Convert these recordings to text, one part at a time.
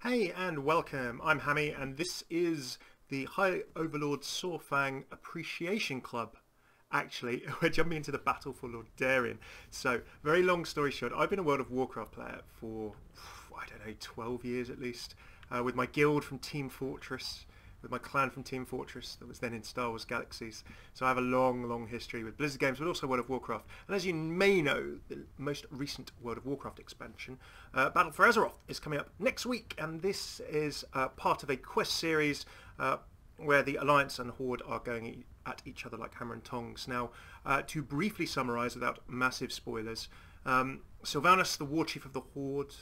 Hey and welcome, I'm Hammeh and this is the High Overlord Saurfang Appreciation Club. Actually, we're jumping into the Battle for Lordaeron. So, very long story short, I've been a World of Warcraft player for, I don't know, 12 years at least, with my guild from Team Fortress, with my clan from Team Fortress that was then in Star Wars Galaxies. So I have a long history with Blizzard games, but also World of Warcraft. And as you may know, the most recent World of Warcraft expansion, Battle for Azeroth, is coming up next week. And this is part of a quest series where the Alliance and Horde are going at each other like hammer and tongs. Now, to briefly summarise without massive spoilers, Sylvanas, the war chief of the Horde,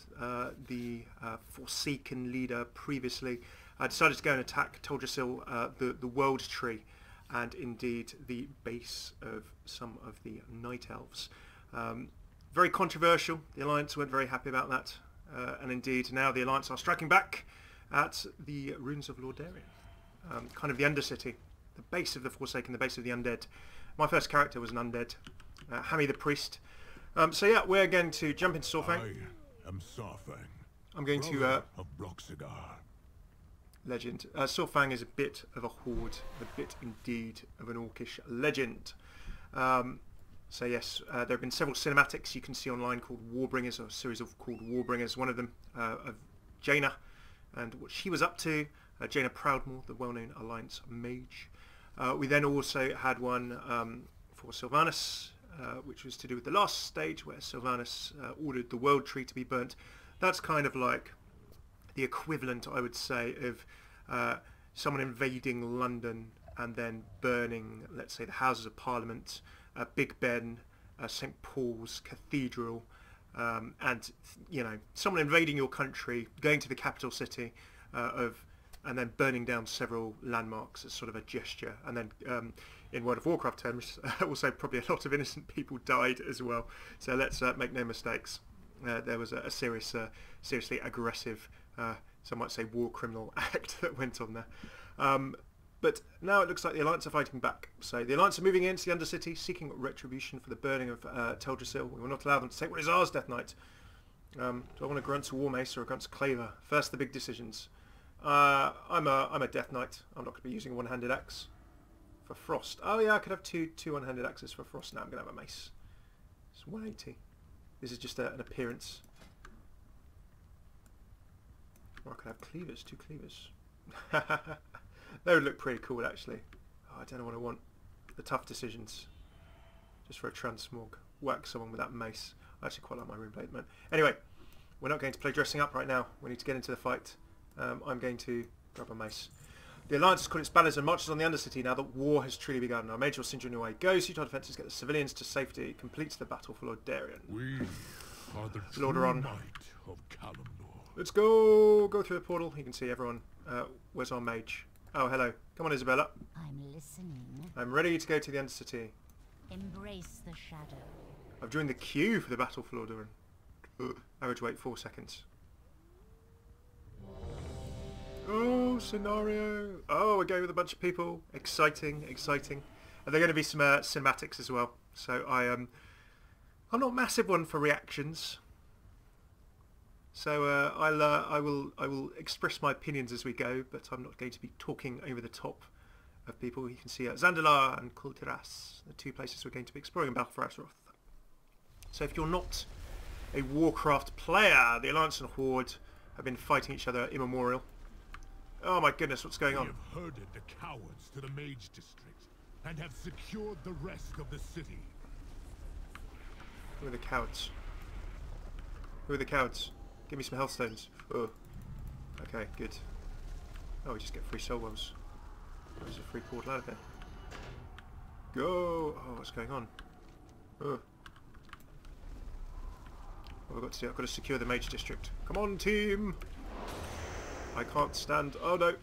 the Forsaken leader previously, decided to go and attack Teldrassil, the World Tree, and indeed the base of some of the Night Elves. Very controversial. The Alliance weren't very happy about that, and indeed now the Alliance are striking back at the Ruins of Lordaeron, kind of the Undercity, the base of the Forsaken, the base of the Undead. My first character was an Undead, Hammeh the Priest. So yeah, we're going to jump into Saurfang. I am Saurfang. I'm going to of Bloxigar. Legend. Saurfang is a bit of a horde, a bit indeed of an orcish legend. So yes, there have been several cinematics you can see online called Warbringers, or a series of called Warbringers. One of them of Jaina and what she was up to. Jaina Proudmoore, the well-known Alliance mage. We then also had one for Sylvanas, which was to do with the last stage where Sylvanas ordered the World Tree to be burnt. That's kind of like the equivalent, I would say, of someone invading London and then burning, let's say, the Houses of Parliament, Big Ben, St. Paul's Cathedral, and, you know, someone invading your country, going to the capital city and then burning down several landmarks as sort of a gesture. And then in World of Warcraft terms, also probably a lot of innocent people died as well. So let's make no mistakes. There was a seriously aggressive, some might say war criminal act that went on there. But now it looks like the Alliance are fighting back. So the Alliance are moving into the Undercity, seeking retribution for the burning of Teldrassil. We will not allow them to take what is ours, Death Knight. Do I want a Grunt's War Mace or a Grunt's Claver? First, the big decisions. I'm a Death Knight. I'm not going to be using a one-handed axe for Frost. Oh yeah, I could have two one-handed axes for Frost. Now I'm going to have a mace. It's 180. This is just an appearance. Or I could have cleavers, two cleavers. That would look pretty cool, actually. Oh, I don't know what I want. The tough decisions. Just for a transmog. Whack someone with that mace. I actually quite like my rune plate. Anyway, we're not going to play dressing up right now. We need to get into the fight. I'm going to grab a mace. The Alliance has called its banners and marches on the Undercity now that war has truly begun. Our major will send you on your way. Go, suit our defences, get the civilians to safety. Completes the battle for Lordaeron. We are the Lordaeron. true might of Kalimdor. Let's go! Go through the portal. You can see everyone. Where's our mage? Oh, hello. Come on, Isabella. I'm listening. I'm ready to go to the Undercity. Embrace the shadow. I've joined the queue for the Battle for Lordaeron. Average wait 4 seconds. Oh, scenario. Oh, we're going with a bunch of people. Exciting, exciting. And there are going to be some cinematics as well. So I'm not a massive one for reactions. So I will express my opinions as we go, but I'm not going to be talking over the top of people. You can see Zandalar and Kultiras, the two places we're going to be exploring in Battle for Azeroth. So if you're not a Warcraft player, the Alliance and Horde have been fighting each other immemorial. Oh my goodness, what's going on? We have herded the cowards to the Mage District and have secured the rest of the city. Who are the cowards? Who are the cowards? Give me some health stones. Oh. Okay, good. Oh, we just get free soul wells. There's a free portal out of here. Go! Oh, what's going on? Oh. What have I got to do? I've got to secure the Mage District. Come on, team! I can't stand. Oh no!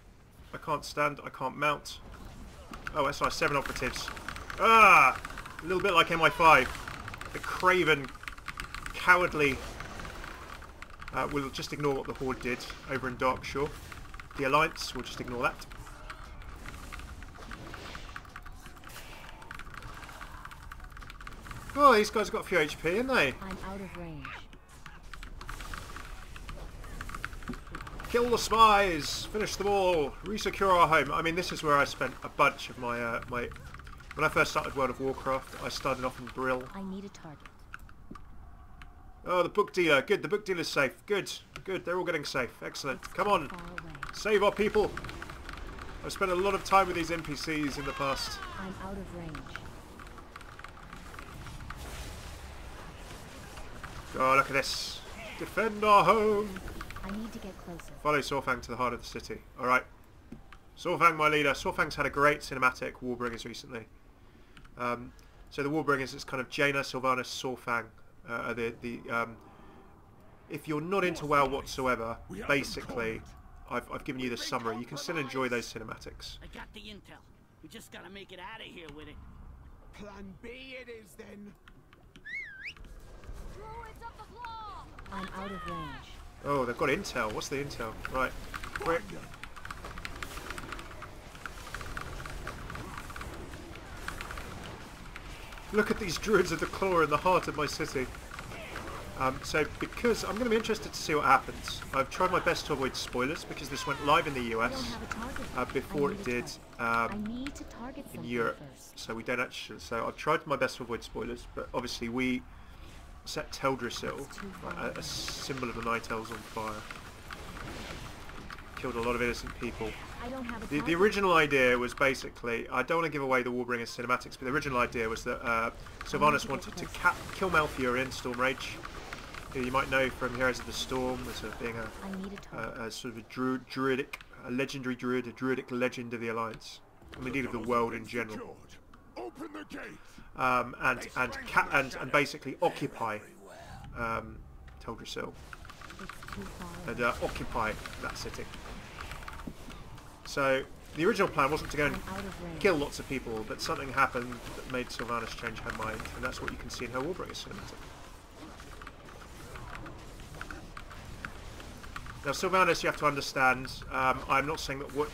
I can't stand. I can't mount. Oh, SI 7 operatives. Ah! A little bit like MI5. The craven, cowardly. We'll just ignore what the Horde did over in Darkshore. The Alliance, we'll just ignore that. Oh, these guys have got a few HP, haven't they? I'm out of range. Kill the spies! Finish them all! Resecure our home. I mean, this is where I spent a bunch of my... When I first started World of Warcraft, I started off in Brill. I need a target. Oh, the book dealer. Good, the book dealer's safe. Good, good. They're all getting safe. Excellent. Come on. Far away. Save our people. I've spent a lot of time with these NPCs in the past. I'm out of range. Oh, look at this. Defend our home. I need to get closer. Follow Sorfang to the heart of the city. Alright. Sorfang, my leader. Sorfang's had a great cinematic Warbringers recently. So the Warbringers is kind of Jaina, Sylvanas, Sorfang. If you're not into WoW whatsoever, basically, I've given you the summary. You can still enjoy those cinematics. I got the intel. We just gotta make it out of here with it. Plan B it is then. I'm out of range. Oh, they've got intel. What's the intel? Right. Quick. Look at these druids of the claw in the heart of my city. So because I'm going to be interested to see what happens. I've tried my best to avoid spoilers because this went live in the US before it did in Europe. So we don't actually. So I've tried my best to avoid spoilers, but obviously we set Teldrassil, a symbol of the Night Elves, on fire. Killed a lot of innocent people. The original idea was basically, I don't want to give away the Warbringers cinematics, but the original idea was that Sylvanas wanted to kill Malfurion in Stormrage, who you might know from Heroes of the Storm as being a sort of a legendary druid, a druidic legend of the Alliance, and indeed of the world in general. Open the gate. And basically occupy Teldrassil and occupy that city. So the original plan wasn't to go and kill lots of people, but something happened that made Sylvanas change her mind, and that's what you can see in her Warbringers cinematic. Now Sylvanas, you have to understand, I'm not saying that what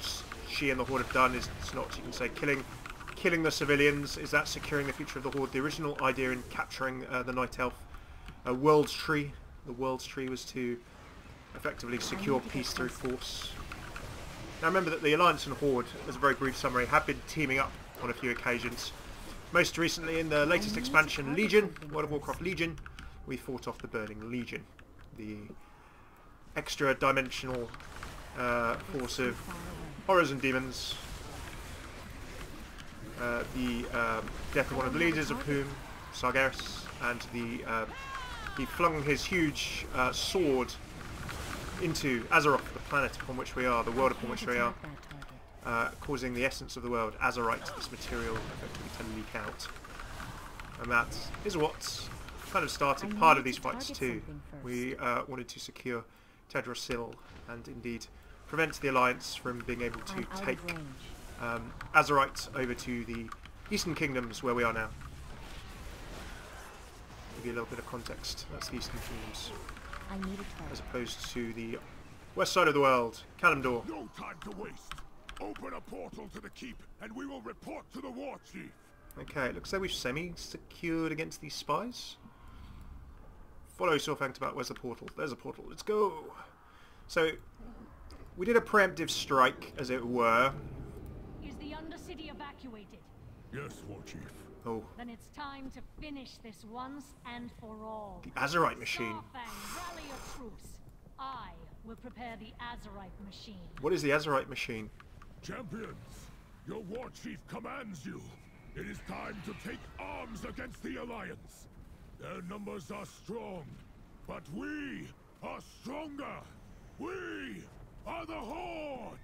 she and the Horde have done is not, you can say, killing the civilians. Is that securing the future of the Horde? The original idea in capturing the Night Elf World's Tree, the World's Tree, was to effectively secure peace through force. Now remember that the Alliance and Horde, as a very brief summary, have been teaming up on a few occasions. Most recently in the latest expansion, Legion, World of Warcraft Legion, we fought off the Burning Legion, the extra-dimensional force of horrors and demons. The death of one of the leaders of whom, Sargeras, and he flung his huge sword into Azeroth, the planet upon which we are, the world upon which we are, causing the essence of the world, Azerite, this material, effectively to leak out. And that is what kind of started part of these fights too. We wanted to secure Teldrassil and indeed prevent the Alliance from being able to take Azerite over to the Eastern Kingdoms where we are now. Give you a little bit of context. That's the Eastern Kingdoms, as opposed to the west side of the world, Kalimdor. No time to waste. Open a portal to the keep, and we will report to the war chief. Okay, it looks like we've semi-secured against these spies. Follow Sorfang to about, where's the portal? There's a portal. Let's go. So we did a preemptive strike, as it were. Is the Undercity evacuated? Yes, war chief. Oh, Then it's time to finish this once and for all. the Azerite machine. Starfang, rally your troops. I will prepare the Azerite machine. What is the Azerite machine? Champions, your war chief commands you. It is time to take arms against the Alliance. Their numbers are strong, but we are stronger. We are the Horde.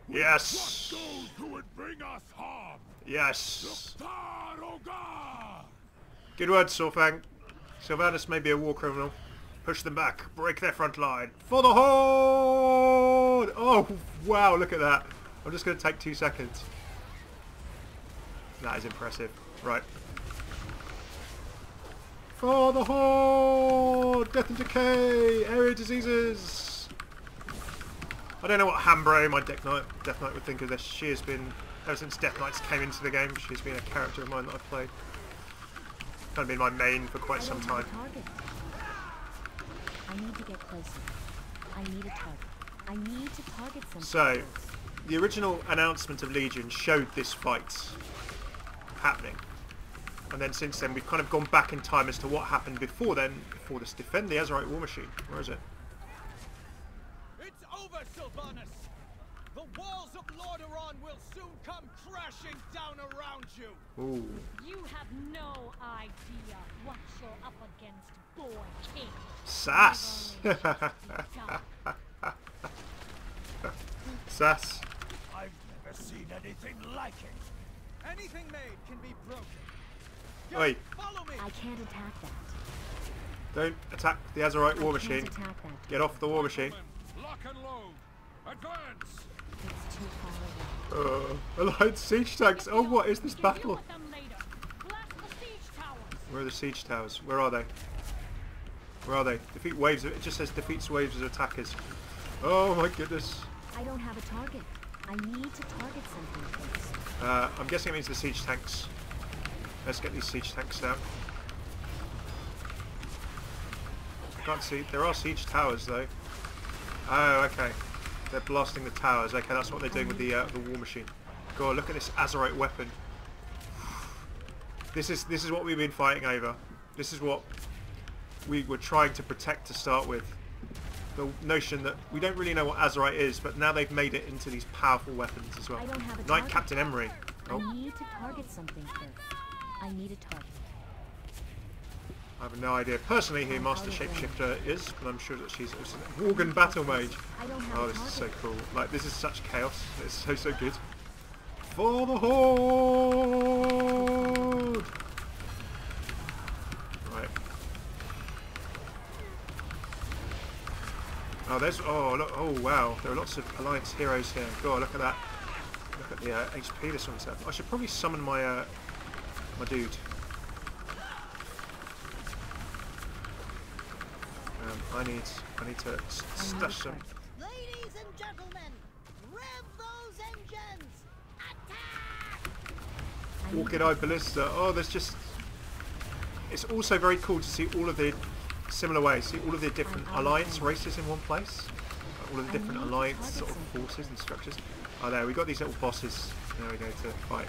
We Yes. crush those who would bring us harm. Yes. Lordaeron! Good word, Sorfang. Sylvanas may be a war criminal. Push them back. Break their front line. For the Horde! Oh, wow, look at that. I'm just going to take 2 seconds. That is impressive. Right. For the Horde! Death and decay! Area diseases! I don't know what Hammeh, my Death Knight, would think of this. She has been, ever since Death Knights came into the game, she's been a character of mine that I've played. Kind of been my main for quite some time. I need to get closer. I need a target. I need to target something. So, the original announcement of Legion showed this fight happening. And then since then, we've kind of gone back in time as to what happened before then, before this. Defend the Azerite war machine. Where is it? It's over, Sylvanas! The walls of Lordaeron will soon come crashing down around you! Ooh. You have no idea what you're up against, boy king. Sass! You've only just begun. Sass. I've never seen anything like it. Anything made can be broken. Oi, Follow me! I can't attack that. don't attack the Azerite war I machine. can't attack that. Get off the war machine. Lock and load. Advance. It's too far away. Allied siege tanks. Oh, what is this We can deal battle? with them later. Blast the siege towers. Where are the siege towers? Where are they? Where are they? Defeat waves. It just says defeats waves of attackers. Oh my goodness. I don't have a target. I need to target something first. I'm guessing it means the siege tanks. Let's get these siege tanks out. I can't see. There are siege towers though. Oh, okay. They're blasting the towers. Okay, that's what they're doing with the war machine. God, look at this Azerite weapon. This is what we've been fighting over. This is what we were trying to protect to start with. The notion that we don't really know what Azerite is, but now they've made it into these powerful weapons as well. I don't have a Knight target. Captain Emery. Oh, I need to target something first. I need a target. I have no idea personally who Master Shapeshifter is, but I'm sure that she's also a Worgen Battle Mage. I don't have Oh, a this is so target. cool. Like, this is such chaos. It's so good. For the Horde! Right. Oh, there's... Oh, look. Oh, wow. There are lots of Alliance heroes here. God, look at that. Look at the HP this one's at. I should probably summon my, my dude. I need to stash some... Ladies and gentlemen, rev those engines! Attack! Orchid-Eye Ballista. Oh, there's just... It's also very cool to see all of the similar ways. See all of the different alliance races in one place. All of the different alliance sort of forces and structures. Oh, there, we got these little bosses. There we go to fight.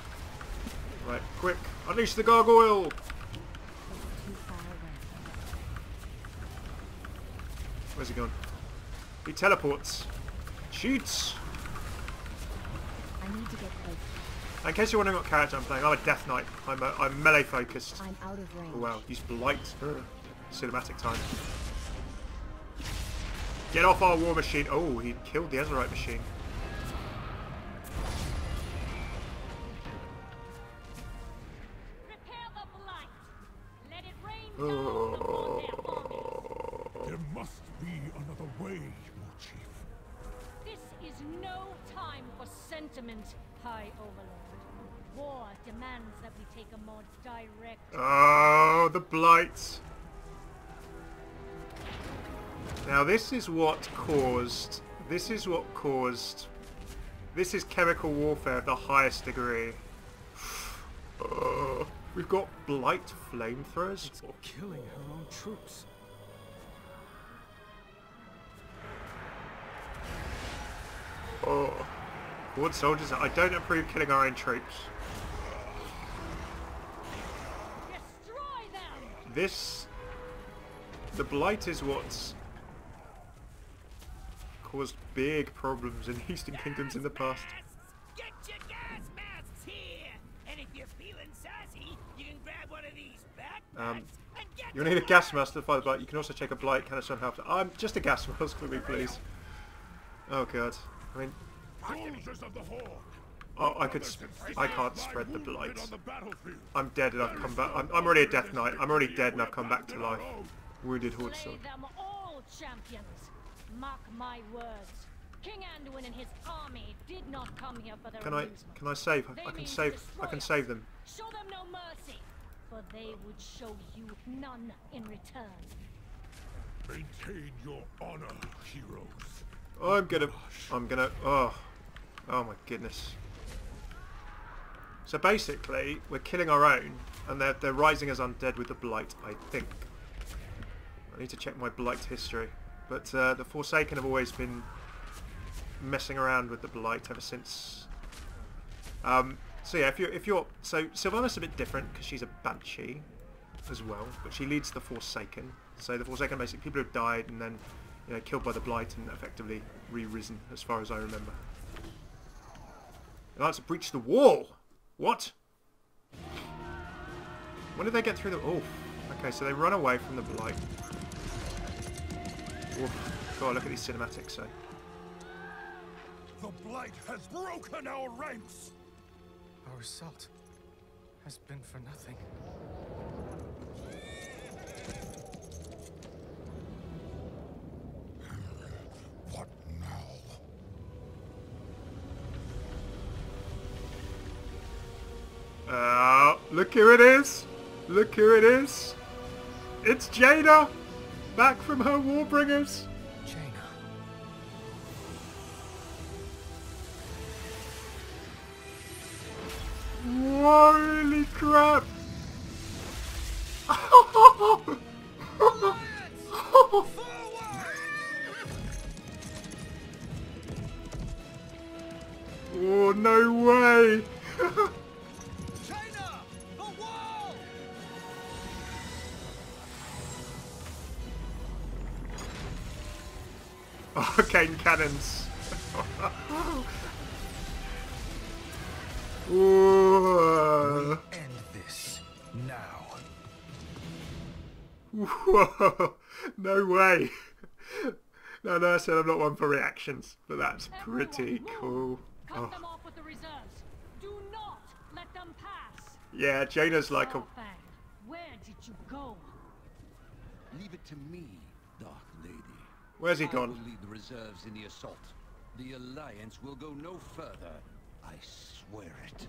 Right, quick, unleash the gargoyle! Too far away. Where's he gone? He teleports. Shoots! I need to get close. In case you're wondering what character I'm playing, I'm a Death Knight. I'm melee focused. I'm out of range. Oh wow, use Blight. Cinematic time. Get off our war machine. Oh, he killed the Azerite machine. Prepare the blight. Let it rain down upon their armies. There must be another way, Lord Chief. This is no time for sentiment, High Overlord. War demands that we take a more direct... Oh, the Blight. Now this is what caused... This is chemical warfare of the highest degree. We've got Blight flamethrowers. Or killing her own troops. Oh. Horde soldiers. I don't approve killing our own troops. Destroy them! The Blight is what's caused big problems in Eastern Kingdoms in the past. Get your gas masks here! And if you're feeling sassy, you can grab one of these backpacks and get... You'll need a gas mask to fight the Blight. You can also check a Blight. Can I somehow... just a gas mask for me, please. Oh god. I mean... Soldiers of the Horde. Oh, I can't spread the Blight. I'm dead and I've come back. I'm already a Death Knight. I'm already dead and I've come back to life. Wounded Horde Slay sword. them all, champions! Mark my words. King Anduin and his army did not come here for their Can I save? I can save them. Show them no mercy, for they would show you none in return. Maintain your honor, heroes. I'm gonna, oh my goodness. So basically, we're killing our own, and they're rising as undead with the Blight, I think. I need to check my Blight history. But the Forsaken have always been messing around with the Blight ever since. So yeah, so Sylvanas is a bit different because she's a Banshee as well, but she leads the Forsaken. So the Forsaken, basically people who have died and then, you know, killed by the Blight and effectively re-risen, as far as I remember. The Alliance have breached the wall. What? When did they get through the? Oh, okay. So they run away from the Blight. Oof. God, look at these cinematics. So. The Blight has broken our ranks. Our assault has been for nothing. What now? Look who it is! Look who it is! It's Jaina! Back from her Warbringers! Jaina. Holy crap! Oh, no way! China! The wall! Arcane cannons! Ooh. End this now. Whoa. No way! No, I said I'm not one for reactions, but that's pretty Everyone, cool. move. Cut Oh. them off with the reserves. Do not let them pass. Yeah, Jaina's like a... Starfang, where did you go? Leave it to me, Dark Lady. Where's he I gone? will lead the reserves in the assault. The Alliance will go no further. I swear it.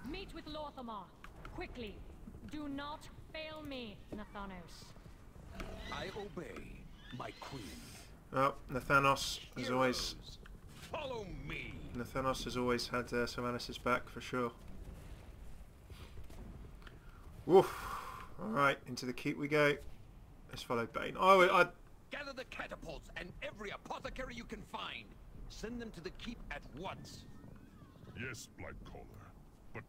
Meet with Lorthamar. Quickly. Do not fail me, Nathanos. I obey, my queen. Oh, Nathanos has always... Heroes, follow me. Nathanos has always had Sylvanas' back for sure. Woof. Alright, into the keep we go. Let's follow Bane. Oh, Gather the catapults and every apothecary you can find. Send them to the keep at once. Yes, Blightcaller. But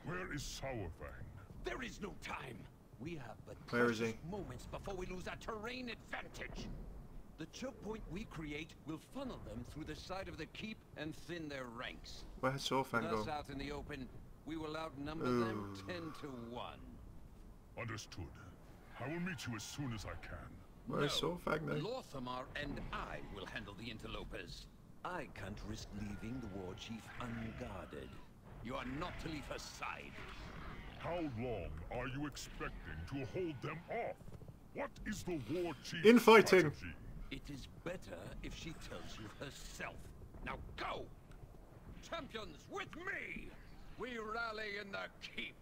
where is Sourfang? There is no time. We have but Where is precious he? moments before we lose our terrain advantage. The choke point we create will funnel them through the side of the keep and thin their ranks. where's Sorfang Thus gone? out in the open, we will outnumber them Ooh. 10 to 1. Understood. I will meet you as soon as I can. Where's Sorfang though? Lorthamar and I will handle the interlopers. I can't risk leaving the war chief unguarded. You are not to leave her side. How long are you expecting to hold them off? What is the war chief's Infighting. strategy? It is better if she tells you herself. Now go! Champions, with me! We rally in the keep.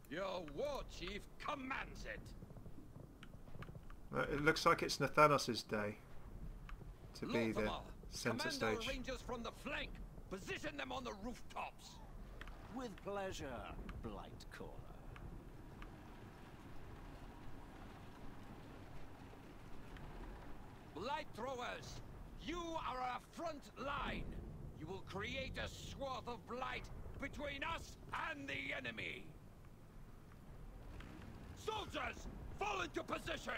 Your war chief commands it. It looks like it's Nathanos' day to be the Lorthamar, centre command our stage. rangers from the flank. Position them on the rooftops. With pleasure, Blightcaller. Light throwers, you are our front line. You will create a swath of blight between us and the enemy. Soldiers, fall into position.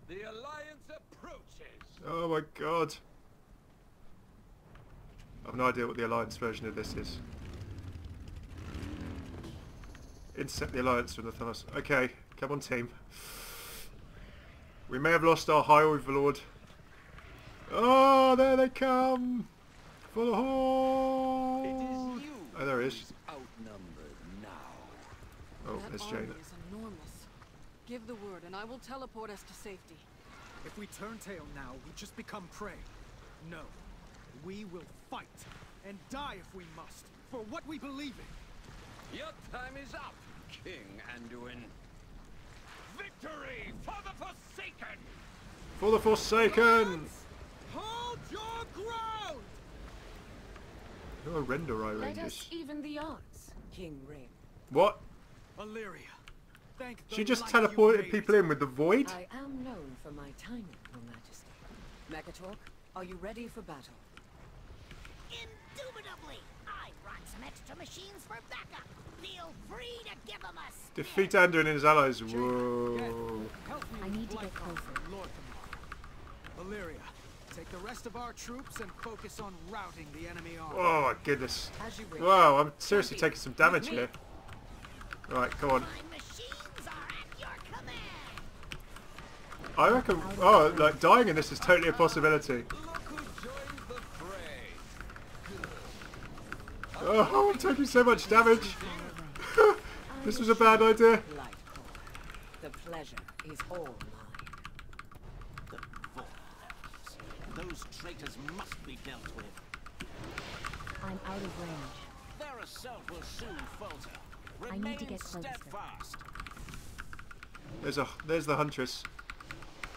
The Alliance approaches. Oh my god. I've no idea what the Alliance version of this is. Intercept the Alliance with Nathanos. Okay, come on team. We may have lost our High Overlord. Oh, there they come! For the Horde! It is you Oh, there he is. who's outnumbered now. Oh, That there's army Jaina. is enormous. Give the word, and I will teleport us to safety. If we turn tail now, we just become prey. No. We will fight. And die if we must. For what we believe in. Your time is up, King Anduin. Victory for the Forsaken! For the Forsaken! Hold your ground! Who are Render Eye Let us Rangers? even the odds, King Ring. What? Illyria. Thank the She just light you teleported made people in with the void? I am known for my timing, Your Majesty. Mekatork, are you ready for battle? Indubitably. I brought some extra machines for backup. Feel free to give them a spin. Defeat Anduin and his allies. Whoa. Help me I with need to get Blightcom closer. for Lordaeron. Valyria, take the rest of our troops and focus on routing the enemy army. Oh my goodness. As you wish. Wow, I'm seriously taking some damage here. Right, go on. My machines are at your command. I reckon, oh, like dying in this is totally a possibility. Look who joins the fray. Oh, I'm taking so much damage. This was a bad idea. Blightcom, the pleasure is all mine. The Vorlons. Those traitors must be dealt with. I'm out of range. Their assault will soon falter. I Remain need to get closer. steadfast. There's the Huntress.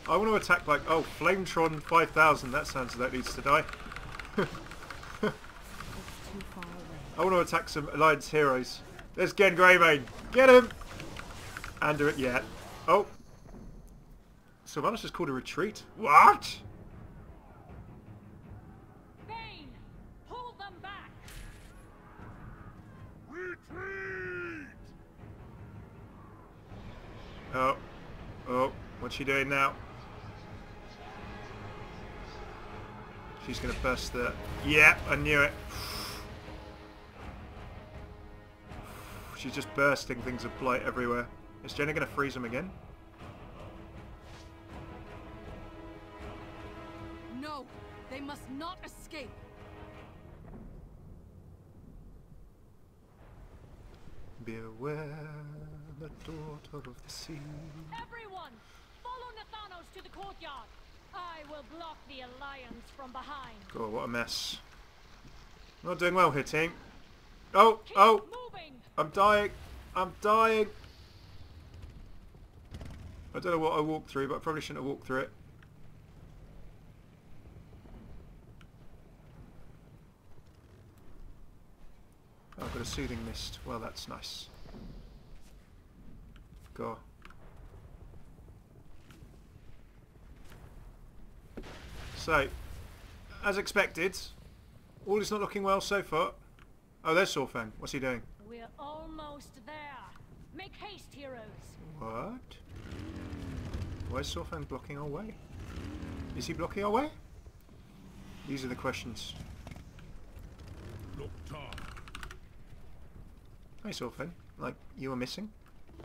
I want to attack like, oh, Flametron 5000. That sounds like it needs to die. It's too far away. I want to attack some Alliance heroes. There's Gen Greymane. Get him! And do it yet. Oh. Sylvanas just called a retreat. What? Bane, pull them back. Retreat! Oh. Oh. What's she doing now? She's going to burst the... Yeah, I knew it. She's just bursting things of blight everywhere. Is Jenna going to freeze them again? No, they must not escape. Beware the daughter of the sea. Everyone, follow Nathanos to the courtyard. I will block the Alliance from behind. God, what a mess. Not doing well here, team. Oh, Keep oh! moving. I'm dying. I'm dying. I don't know what I walked through, but I probably shouldn't have walked through it. Oh, I've got a soothing mist. Well, that's nice. Go. So, as expected, all is not looking well so far. Oh, there's Sorfang. What's he doing? We're almost there. Make haste, heroes. What? Why is Sorfang blocking our way? Is he blocking our way? These are the questions. Loktar. Hey Sorfang, like you were missing?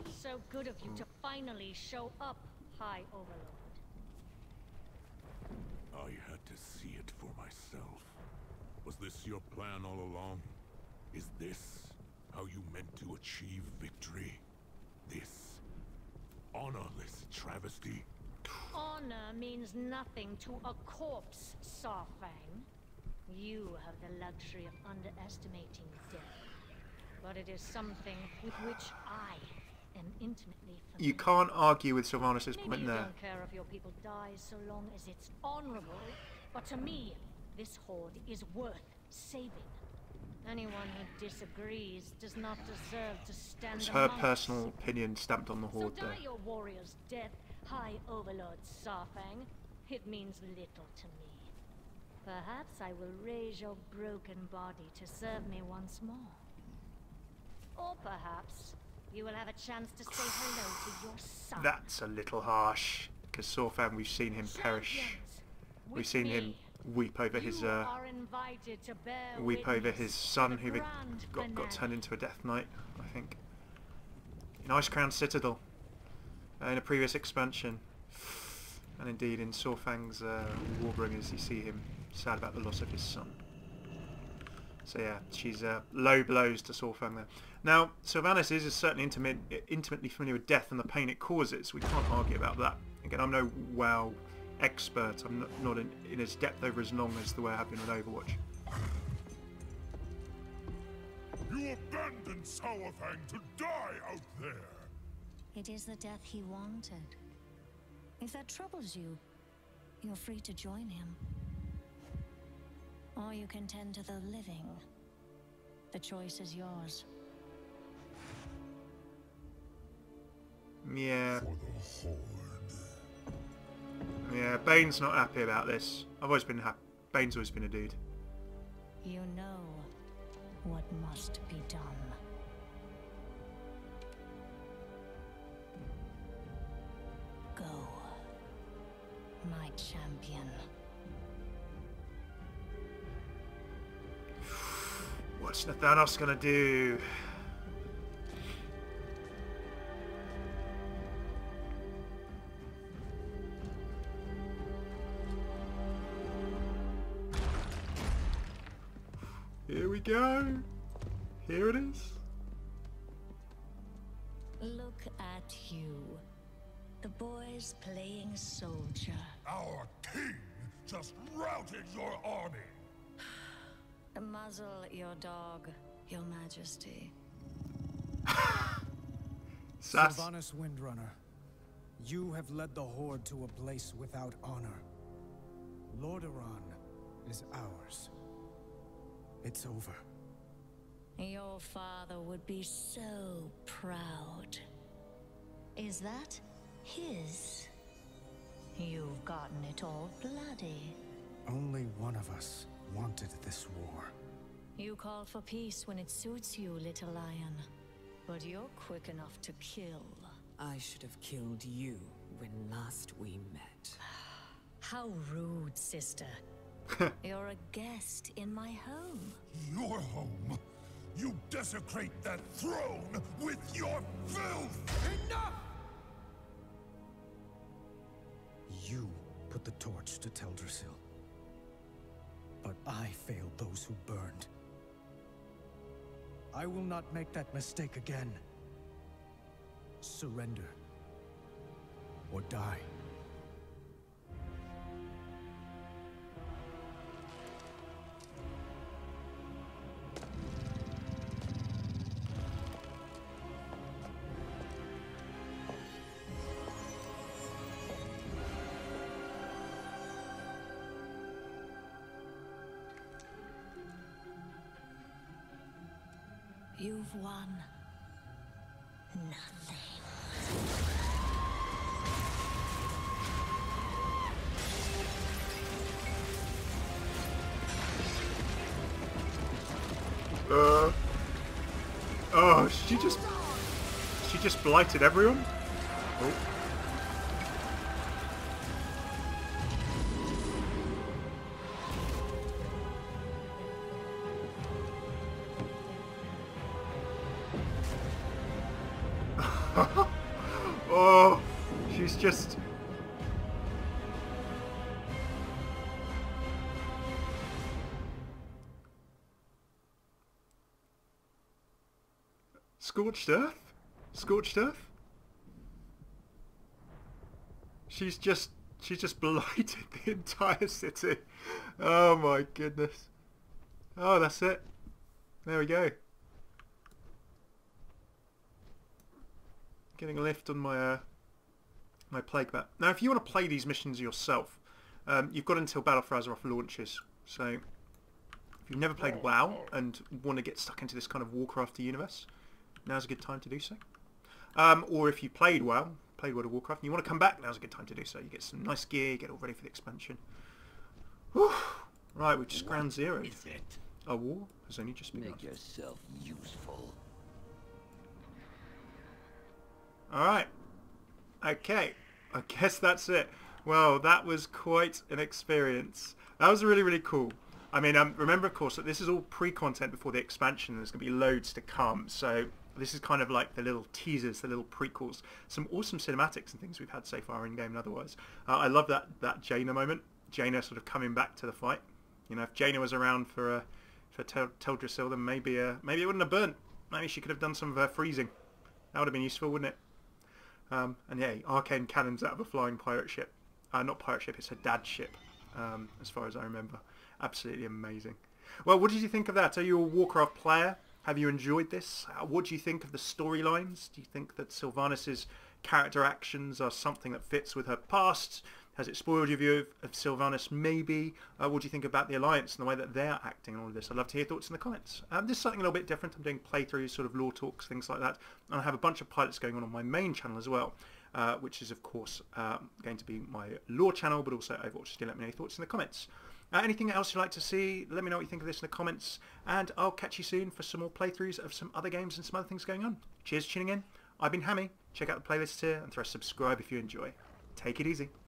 So good of you to finally show up, High Overlord. I had to see it for myself. Was this your plan all along? Is this how you meant to achieve victory? This honorless travesty? Honor means nothing to a corpse, Sarfang. You have the luxury of underestimating death. But it is something with which I am intimately familiar. You can't argue with Sylvanas' Maybe point you there. don't care if your people die so long as it's honorable, but to me, this horde is worth saving. Anyone who disagrees does not deserve to stand It's her amongst. personal opinion stamped on the So horde die there. your warrior's death, High Overlord Sarfang. It means little to me. Perhaps I will raise your broken body to serve me once more. Or perhaps you will have a chance to say hello to your son. That's a little harsh, because Sorfang, we've seen him perish. Champions, We've with seen him me, weep over his you are invited to bear weep over witness his son to who the grand got finale. turned into a Death Knight, I think. In Icecrown Citadel, in a previous expansion. And indeed in Sorfang's Warbringers you see him sad about the loss of his son. So yeah, she's low blows to Sorfang there. Now, Sylvanas is certainly intimately familiar with death and the pain it causes. We can't argue about that. Again, I'm no WoW expert. I'm not in as depth over as long as the way I have been with Overwatch. You abandoned Sauerfang to die out there! It is the death he wanted. If that troubles you, you're free to join him. Or you can tend to the living. The choice is yours. Yeah. For the Horde. Yeah, Bane's not happy about this. I've always been happy. Bane's always been a dude. You know what must be done. Go, my champion. What's Nathanos gonna do? Here we go. Here it is. Look at you. The boy's playing soldier. Our king just routed your army. Muzzle your dog, your majesty. Sass. Sylvanas Windrunner, you have led the Horde to a place without honor. Lordaeron is ours. It's over. Your father would be so proud. Is that his? You've gotten it all bloody. Only one of us wanted this war. You call for peace when it suits you, little lion. But you're quick enough to kill. I should have killed you when last we met. How rude, sister. You're a guest in my home. Your home? You desecrate that throne with your filth! Enough! You put the torch to Teldrassil. But I failed those who burned. I will not make that mistake again. Surrender. Or die. You've won nothing. Oh, she just blighted everyone? Oh. Oh, she's just... Scorched Earth? Scorched Earth? She's just blighted the entire city. Oh my goodness. Oh, that's it. There we go. Getting a lift on my my plague bat. Now, if you want to play these missions yourself, you've got until Battle for Azeroth launches. So, if you've never played WoW and want to get stuck into this kind of Warcraft universe, now's a good time to do so. Or if you played WoW, played World of Warcraft, and you want to come back, now's a good time to do so. You get some nice gear, get all ready for the expansion. Whew. Right, we've just ground zero. Is it? Our war has only just begun. Make yourself useful. Alright. Okay. I guess that's it. Well, that was quite an experience. That was really, really cool. I mean, remember, of course, that this is all pre-content before the expansion. There's going to be loads to come. So this is kind of like the little teasers, the little prequels. Some awesome cinematics and things we've had so far in-game and otherwise. I love that Jaina moment. Jaina sort of coming back to the fight. You know, if Jaina was around for Teldrassil, then maybe it wouldn't have burnt. Maybe she could have done some of her freezing. That would have been useful, wouldn't it? And yeah, arcane cannons out of a flying pirate ship. Not pirate ship, it's her dad's ship, as far as I remember. Absolutely amazing. Well, what did you think of that? Are you a Warcraft player? Have you enjoyed this? What do you think of the storylines? Do you think that Sylvanas' character actions are something that fits with her past? Has it spoiled your view of Sylvanas? Maybe. What do you think about the Alliance and the way that they're acting and all of this? I'd love to hear thoughts in the comments. This is something a little bit different. I'm doing playthroughs, sort of lore talks, things like that. And I have a bunch of pilots going on my main channel as well, which is, of course, going to be my lore channel, but also Overwatch. Just let me know your thoughts in the comments. Anything else you'd like to see, let me know what you think of this in the comments, and I'll catch you soon for some more playthroughs of some other games and some other things going on. Cheers for tuning in. I've been Hammeh. Check out the playlist here and throw a subscribe if you enjoy. Take it easy.